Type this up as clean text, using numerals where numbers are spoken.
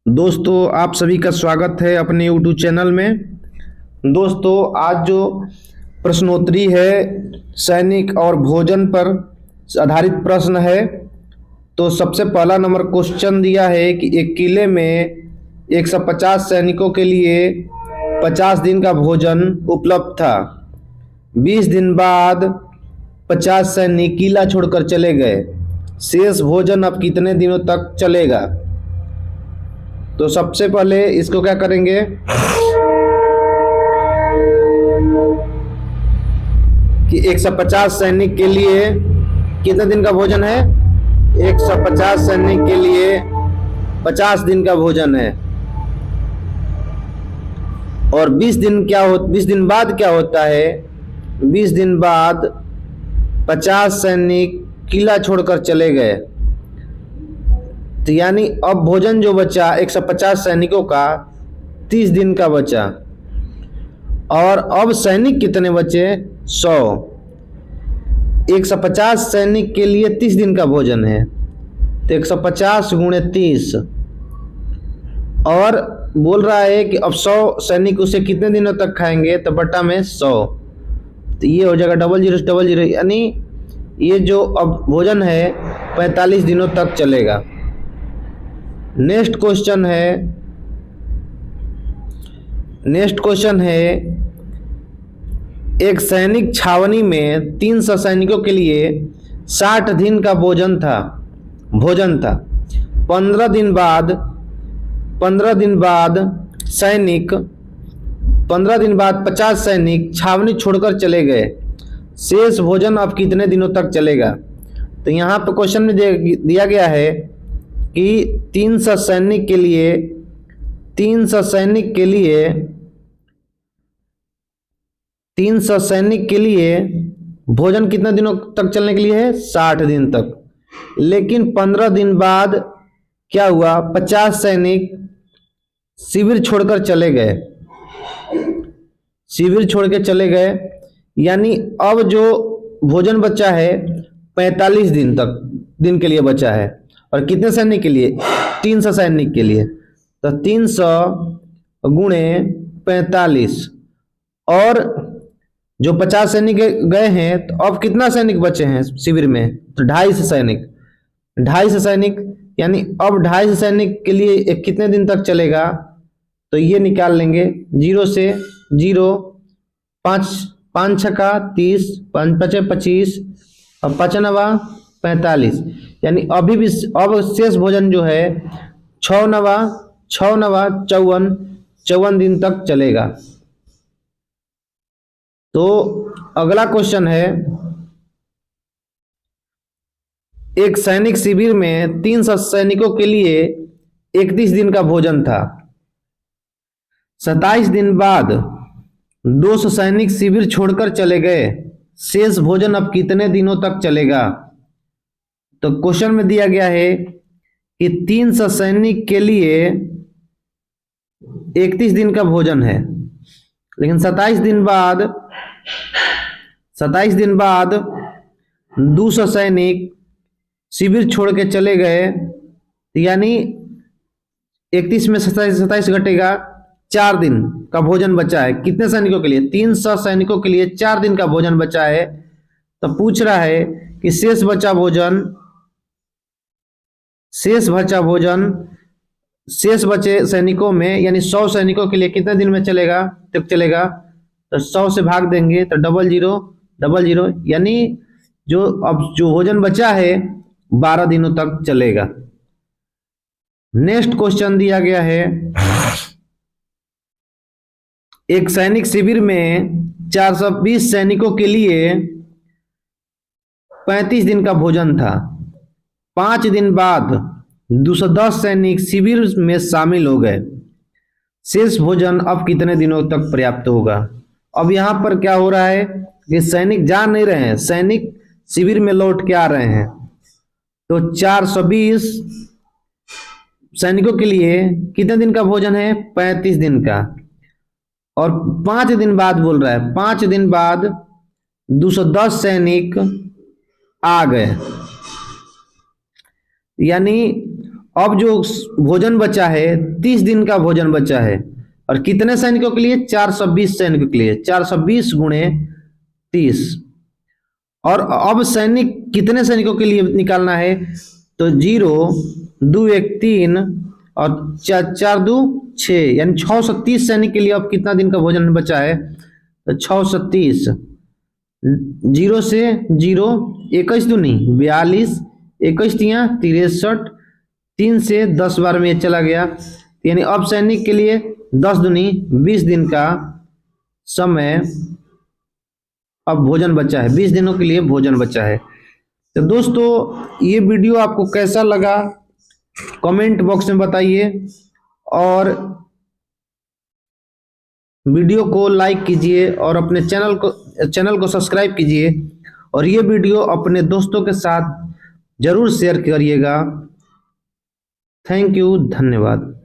दोस्तों, आप सभी का स्वागत है अपने यूट्यूब चैनल में। दोस्तों, आज जो प्रश्नोत्तरी है सैनिक और भोजन पर आधारित प्रश्न है। तो सबसे पहला नंबर क्वेश्चन दिया है कि एक किले में 150 सैनिकों के लिए 50 दिन का भोजन उपलब्ध था। 20 दिन बाद 50 सैनिक किला छोड़कर चले गए। शेष भोजन अब कितने दिनों तक चलेगा? तो सबसे पहले इसको क्या करेंगे कि 150 सैनिक के लिए कितने दिन का भोजन है? 150 सैनिक के लिए 50 दिन का भोजन है। और 20 दिन बाद क्या होता है? 20 दिन बाद 50 सैनिक किला छोड़कर चले गए। तो यानी अब भोजन जो बचा 150 सैनिकों का 30 दिन का बचा। और अब सैनिक कितने बचे? 100। 150 सैनिक के लिए 30 दिन का भोजन है, तो 150 गुणे 30। और बोल रहा है कि अब 100 सैनिक उसे कितने दिनों तक खाएंगे, तो बटा में 100। तो ये हो जाएगा 0000, यानी ये जो अब भोजन है 45 दिनों तक चलेगा। नेक्स्ट क्वेश्चन है एक सैनिक छावनी में 300 सैनिकों के लिए 60 दिन का भोजन था। 15 दिन बाद 50 सैनिक छावनी छोड़कर चले गए। शेष भोजन अब कितने दिनों तक चलेगा? तो यहाँ पर क्वेश्चन में दिया गया है कि 300 सैनिक के लिए भोजन कितने दिनों तक चलने के लिए है? 60 दिन तक। लेकिन 15 दिन बाद क्या हुआ? 50 सैनिक शिविर छोड़कर चले गए। यानी अब जो भोजन बचा है 45 दिन के लिए बचा है। और कितने सैनिक के लिए? 300 सैनिक के लिए। तो 300 गुणे 45। और जो 50 सैनिक गए हैं, तो अब कितना सैनिक बचे हैं शिविर में? तो 250 सैनिक। यानी अब 250 सैनिक के लिए कितने दिन तक चलेगा? तो ये निकाल लेंगे 0 से 0, 5 छक्का 30, 5 पचे 25 और 5 नवा 45। यानी अभी भी अब शेष भोजन जो है 6 नवा 54 दिन तक चलेगा। तो अगला क्वेश्चन है एक सैनिक शिविर में 300 सैनिकों के लिए 31 दिन का भोजन था। 27 दिन बाद 200 सैनिक शिविर छोड़कर चले गए। शेष भोजन अब कितने दिनों तक चलेगा? तो क्वेश्चन में दिया गया है कि 300 सैनिक के लिए 31 दिन का भोजन है, लेकिन 27 दिन बाद 200 सैनिक शिविर छोड़ के चले गए। यानी 31 में 27 घटेगा, 4 दिन का भोजन बचा है। कितने सैनिकों के लिए? 300 सैनिकों के लिए 4 दिन का भोजन बचा है। तो पूछ रहा है कि शेष बचा बचे सैनिकों में, यानी 100 सैनिकों के लिए कितने दिन में चलेगा? तो 100 से भाग देंगे तो 0000, यानी जो भोजन बचा है 12 दिनों तक चलेगा। नेक्स्ट क्वेश्चन दिया गया है एक सैनिक शिविर में 420 सैनिकों के लिए 35 दिन का भोजन था। 5 दिन बाद 210 सैनिक शिविर में शामिल हो गए। शेष भोजन अब कितने दिनों तक पर्याप्त होगा? अब यहाँ पर क्या हो रहा है कि सैनिक जा नहीं रहे हैं, सैनिक शिविर में लौट के आ रहे हैं। तो 420 सैनिकों के लिए कितने दिन का भोजन है? 35 दिन का। और 5 दिन बाद बोल रहा है, 5 दिन बाद 210 सैनिक आ गए। यानी अब जो भोजन बचा है 30 दिन का भोजन बचा है, और कितने सैनिकों के लिए? 420 सैनिकों के लिए। 420 गुणे 30। और अब सैनिक कितने सैनिकों के लिए निकालना है? तो 0 2 1 3 और 4 4 2 6, यानी 630 सैनिक के लिए अब कितना दिन का भोजन बचा है? तो 630, 0 से 0, 21 दूनी 42, 21 तिया 63, 3 से 10 बार में चला गया, यानी अब सैनिक के लिए 10 दूनी 20 दिन का समय अब भोजन बचा है, 20 दिनों के लिए भोजन बचा है। तो दोस्तों ये वीडियो आपको कैसा लगा कमेंट बॉक्स में बताइए, और वीडियो को लाइक कीजिए और अपने चैनल को सब्सक्राइब कीजिए, और ये वीडियो अपने दोस्तों के साथ जरूर शेयर करिएगा। थैंक यू, धन्यवाद।